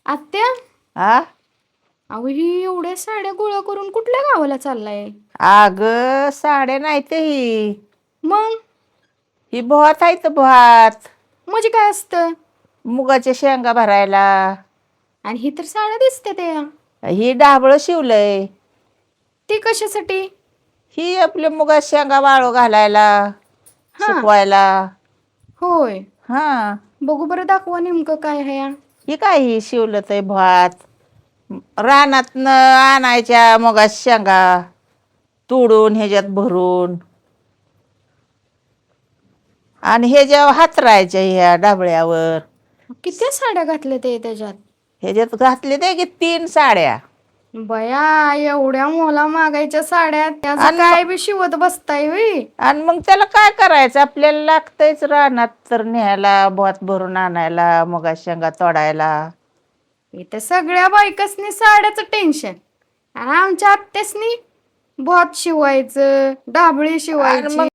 आत्या, हा अहो ही एवढ्या साड्या गोळा करून कुठल्या गावाला चाललाय? अग साड्या नाही ते मग ही भात आहे तर भात म्हणजे काय असतं? मुगाच्या शेंगा भरायला. आणि ही तर साड्या दिसते त्या. ही डाबळ शिवलंय. ती कशासाठी? ही आपल्या मुगाच्या शेंगा वाळू घालायला, हा, सुकवायला. होय. हा बघू बरं, दाखवा नेमकं काय आहे या. ही काय ही शिवलं ते भात रानातनं आणायच्या मुगाच्या शेंगा तोडून ह्याच्यात भरून आणि ह्याच्यावर हातरायच्या ह्या डाबळ्यावर. किती साड्या घातल्या ते त्याच्यात? ह्याच्यात घातले ते की 3 साड्या. बया, एवढ्या मोला मागायच्या साड्या त्याचं आणि काय बी शिवत बसताय व्हय? आणि मग त्याला काय करायचं, आपल्याला लागतंयच रानात तर न्यायला भात भरून आणायला मुगाच्या शेंगा तोडायला. इथं सगळ्या बायकासनी साड्याचं टेन्शन आणि आमच्या आत्यासनी भात शिवायचं, डाबळी आणि मग शिवायची.